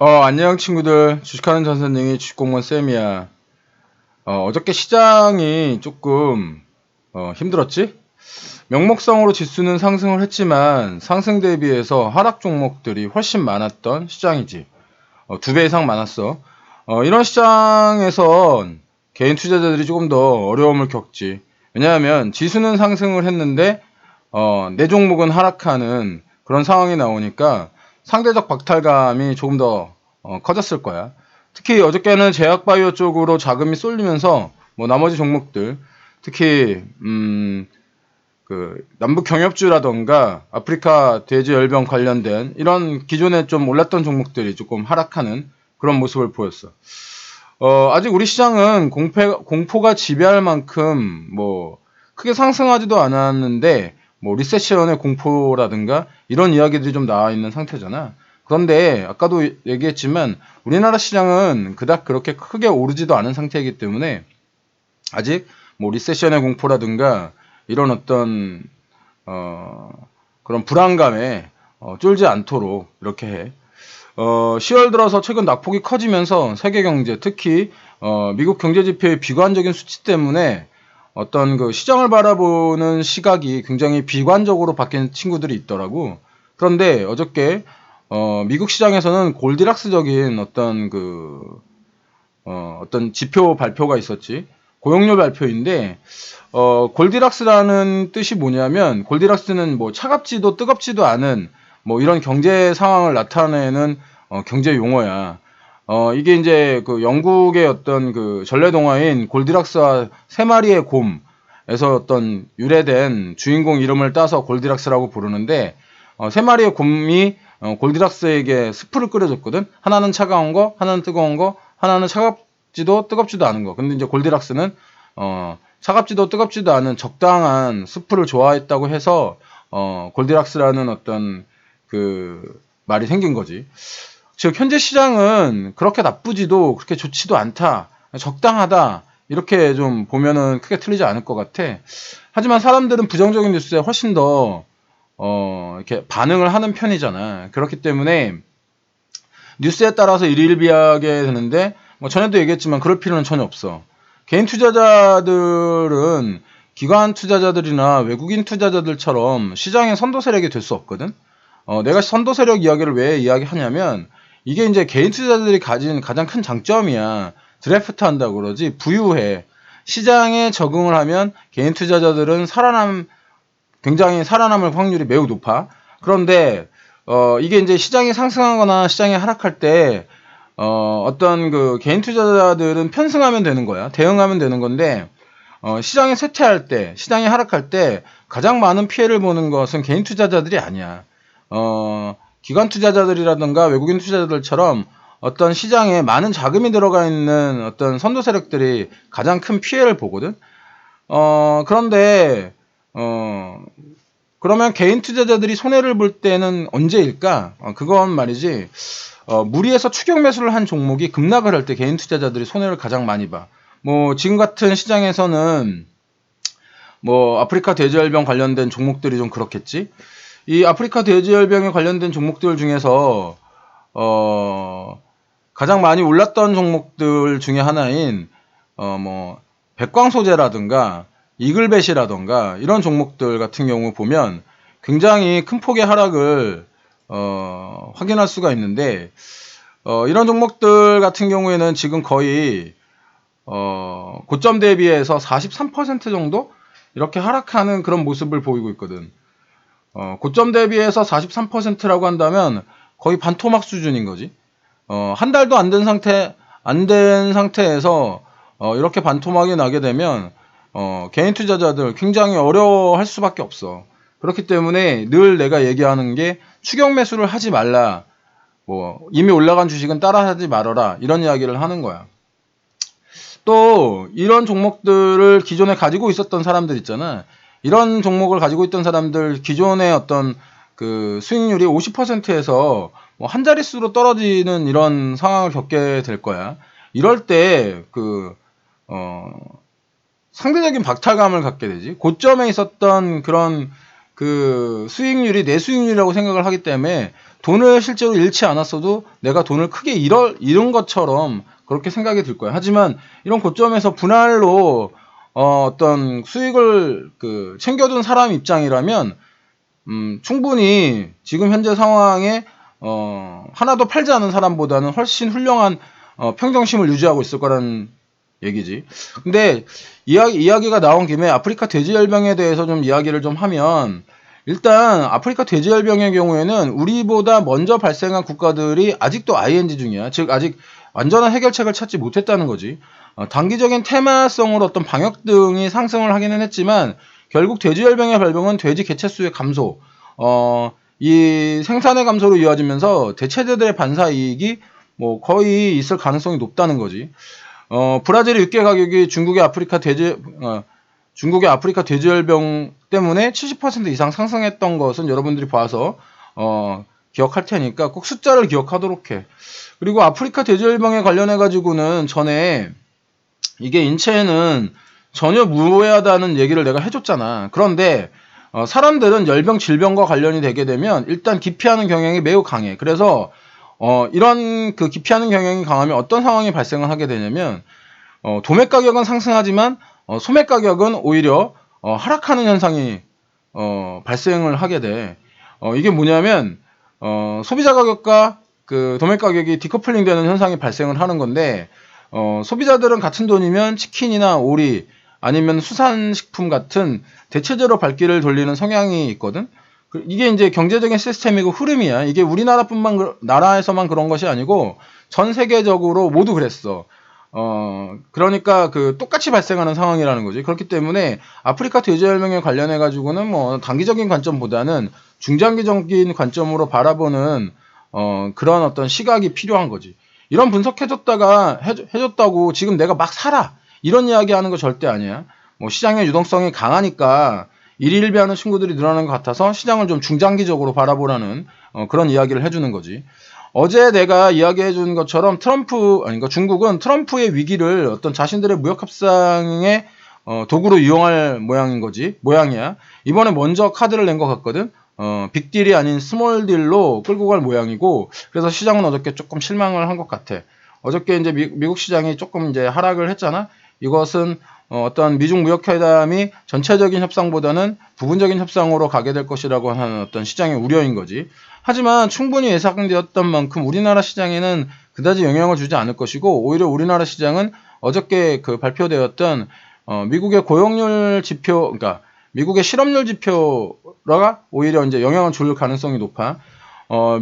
안녕 친구들. 주식하는 전선생이 주식공무원 쌤이야. 어저께 시장이 조금 힘들었지? 명목상으로 지수는 상승을 했지만 상승 대비해서 하락 종목들이 훨씬 많았던 시장이지. 2배 이상 많았어. 이런 시장에선 개인 투자자들이 조금 더 어려움을 겪지. 왜냐하면 지수는 상승을 했는데 내 종목은 하락하는 그런 상황이 나오니까 상대적 박탈감이 조금 더 커졌을 거야. 특히 어저께는 제약바이오 쪽으로 자금이 쏠리면서 뭐 나머지 종목들, 특히 그 남북 경협주라던가 아프리카 돼지열병 관련된 이런 기존에 좀 올랐던 종목들이 조금 하락하는 그런 모습을 보였어. 아직 우리 시장은 공포가 지배할 만큼 뭐 크게 상승하지도 않았는데 뭐 리세션의 공포라든가 이런 이야기들이 좀 나와 있는 상태잖아. 그런데 아까도 얘기했지만 우리나라 시장은 그닥 그렇게 크게 오르지도 않은 상태이기 때문에 아직 뭐 리세션의 공포라든가 이런 어떤 그런 불안감에 쫄지 않도록 이렇게 해. 10월 들어서 최근 낙폭이 커지면서 세계 경제, 특히 미국 경제 지표의 비관적인 수치 때문에 어떤 그 시장을 바라보는 시각이 굉장히 비관적으로 바뀐 친구들이 있더라고. 그런데 어저께 미국 시장에서는 골디락스적인 어떤 지표 발표가 있었지. 고용료 발표인데 골디락스라는 뜻이 뭐냐면 골디락스는 뭐 차갑지도 뜨겁지도 않은 뭐 이런 경제 상황을 나타내는 경제 용어야. 이게 이제 그 영국의 어떤 그 전래 동화인 골디락스와 세 마리의 곰에서 어떤 유래된 주인공 이름을 따서 골디락스라고 부르는데 세 마리의 곰이 골디락스에게 스프를 끓여줬거든. 하나는 차가운 거, 하나는 뜨거운 거, 하나는 차갑지도 뜨겁지도 않은 거. 근데 이제 골디락스는 차갑지도 뜨겁지도 않은 적당한 스프를 좋아했다고 해서 골디락스라는 어떤 그 말이 생긴 거지. 즉 현재 시장은 그렇게 나쁘지도 그렇게 좋지도 않다. 적당하다. 이렇게 좀 보면은 크게 틀리지 않을 것 같아. 하지만 사람들은 부정적인 뉴스에 훨씬 더 이렇게 반응을 하는 편이잖아. 그렇기 때문에 뉴스에 따라서 일일비하게 되는데 뭐 전에도 얘기했지만 그럴 필요는 전혀 없어. 개인 투자자들은 기관 투자자들이나 외국인 투자자들처럼 시장의 선도 세력이 될 수 없거든. 내가 선도 세력 이야기를 왜 이야기하냐면 이게 이제 개인 투자자들이 가진 가장 큰 장점이야. 드래프트 한다고 그러지. 부유해. 시장에 적응을 하면 개인 투자자들은 굉장히 살아남을 확률이 매우 높아. 그런데 이게 이제 시장이 상승하거나 시장이 하락할 때 어떤 그 개인 투자자들은 편승하면 되는 거야. 대응하면 되는 건데 시장이 쇠퇴할 때, 시장이 하락할 때 가장 많은 피해를 보는 것은 개인 투자자들이 아니야. 기관 투자자들이라든가 외국인 투자자들처럼 어떤 시장에 많은 자금이 들어가 있는 어떤 선도 세력들이 가장 큰 피해를 보거든. 그런데 그러면 개인 투자자들이 손해를 볼 때는 언제일까? 그건 말이지. 무리해서 추격 매수를 한 종목이 급락을 할 때 개인 투자자들이 손해를 가장 많이 봐. 뭐 지금 같은 시장에서는 뭐 아프리카 돼지열병 관련된 종목들이 좀 그렇겠지. 이 아프리카 돼지열병에 관련된 종목들 중에서 가장 많이 올랐던 종목들 중에 하나인 뭐 백광소재라든가 이글벳이라든가 이런 종목들 같은 경우 보면 굉장히 큰 폭의 하락을 확인할 수가 있는데 이런 종목들 같은 경우에는 지금 거의 고점 대비해서 43% 정도 이렇게 하락하는 그런 모습을 보이고 있거든. 고점 대비해서 43%라고 한다면 거의 반토막 수준인 거지. 한 달도 안 된 상태에서 이렇게 반토막이 나게 되면 개인 투자자들 굉장히 어려워할 수밖에 없어. 그렇기 때문에 늘 내가 얘기하는 게 추격 매수를 하지 말라. 뭐 이미 올라간 주식은 따라하지 말아라. 이런 이야기를 하는 거야. 또 이런 종목들을 기존에 가지고 있었던 사람들 있잖아. 이런 종목을 가지고 있던 사람들 기존의 어떤 그 수익률이 50%에서 뭐 한 자릿수로 떨어지는 이런 상황을 겪게 될 거야. 이럴 때 상대적인 박탈감을 갖게 되지. 고점에 있었던 그런 그 수익률이 내 수익률이라고 생각을 하기 때문에 돈을 실제로 잃지 않았어도 내가 돈을 크게 잃은 것처럼 그렇게 생각이 들 거야. 하지만 이런 고점에서 분할로 어떤 수익을 그 챙겨둔 사람 입장이라면 충분히 지금 현재 상황에 하나도 팔지 않은 사람보다는 훨씬 훌륭한 평정심을 유지하고 있을 거라는 얘기지. 근데 이야기가 나온 김에 아프리카 돼지열병에 대해서 좀 이야기를 좀 하면, 일단 아프리카 돼지열병의 경우에는 우리보다 먼저 발생한 국가들이 아직도 ING 중이야. 즉 아직 완전한 해결책을 찾지 못했다는 거지. 단기적인 테마성으로 어떤 방역 등이 상승을 하기는 했지만 결국 돼지열병의 발병은 돼지 개체수의 감소, 이 생산의 감소로 이어지면서 대체재들의 반사 이익이 뭐 거의 있을 가능성이 높다는 거지. 브라질의 육개 가격이 중국의 아프리카 돼지열병 때문에 70% 이상 상승했던 것은 여러분들이 봐서 기억할 테니까 꼭 숫자를 기억하도록 해. 그리고 아프리카 돼지열병에 관련해 가지고는 전에 이게 인체에는 전혀 무해하다는 얘기를 내가 해줬잖아. 그런데 사람들은 열병, 질병과 관련이 되게 되면 일단 기피하는 경향이 매우 강해. 그래서 이런 그 기피하는 경향이 강하면 어떤 상황이 발생을 하게 되냐면 도매 가격은 상승하지만 소매 가격은 오히려 하락하는 현상이 발생을 하게 돼. 이게 뭐냐면 소비자 가격과 그 도매 가격이 디커플링 되는 현상이 발생을 하는 건데, 소비자들은 같은 돈이면 치킨이나 오리 아니면 수산식품 같은 대체재로 발길을 돌리는 성향이 있거든. 이게 이제 경제적인 시스템이고 흐름이야. 이게 나라에서만 그런 것이 아니고 전 세계적으로 모두 그랬어. 그러니까 그 똑같이 발생하는 상황이라는 거지. 그렇기 때문에 아프리카 돼지열병에 관련해 가지고는 뭐 단기적인 관점보다는 중장기적인 관점으로 바라보는 그런 어떤 시각이 필요한 거지. 이런 해줬다고 지금 내가 막 사라 이런 이야기 하는 거 절대 아니야. 뭐 시장의 유동성이 강하니까 일희일비하는 친구들이 늘어나는 것 같아서 시장을 좀 중장기적으로 바라보라는 그런 이야기를 해주는 거지. 어제 내가 이야기해 준 것처럼 그러니까 중국은 트럼프의 위기를 어떤 자신들의 무역 협상의 도구로 이용할 모양이야. 이번에 먼저 카드를 낸 것 같거든. 빅딜이 아닌 스몰딜로 끌고 갈 모양이고, 그래서 시장은 어저께 조금 실망을 한 것 같아. 어저께 이제 미국 시장이 조금 이제 하락을 했잖아. 이것은 어떤 미중 무역회담이 전체적인 협상보다는 부분적인 협상으로 가게 될 것이라고 하는 어떤 시장의 우려인 거지. 하지만 충분히 예상되었던 만큼 우리나라 시장에는 그다지 영향을 주지 않을 것이고, 오히려 우리나라 시장은 어저께 그 발표되었던 미국의 고용률 지표, 그러니까 미국의 실업률 지표가 오히려 이제 영향을 줄 가능성이 높아.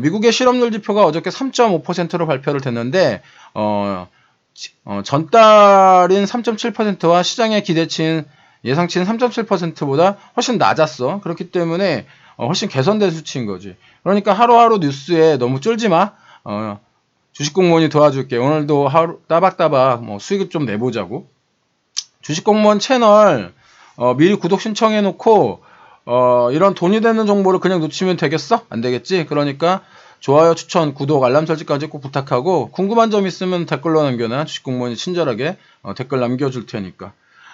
미국의 실업률 지표가 어저께 3.5%로 발표를 됐는데, 전달인 3.7%와 시장의 기대치인 예상치인 3.7%보다 훨씬 낮았어. 그렇기 때문에 훨씬 개선된 수치인 거지. 그러니까 하루하루 뉴스에 너무 쫄지 마. 주식공무원이 도와줄게. 오늘도 하루 따박따박 뭐 수익을 좀 내보자고. 주식공무원 채널 미리 구독 신청해 놓고 이런 돈이 되는 정보를 그냥 놓치면 되겠어? 안 되겠지? 그러니까 좋아요, 추천, 구독, 알람 설정까지 꼭 부탁하고, 궁금한 점 있으면 댓글로 남겨놔. 주식공무원이 친절하게 댓글 남겨줄 테니까.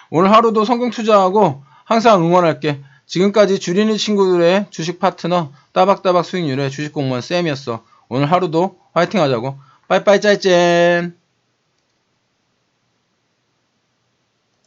오늘 하루도 성공 투자하고 항상 응원할게. 지금까지 주린이 친구들의 주식 파트너 따박따박 수익률의 주식공무원 쌤이었어. 오늘 하루도 화이팅 하자고. 빠이빠이 짜이젠.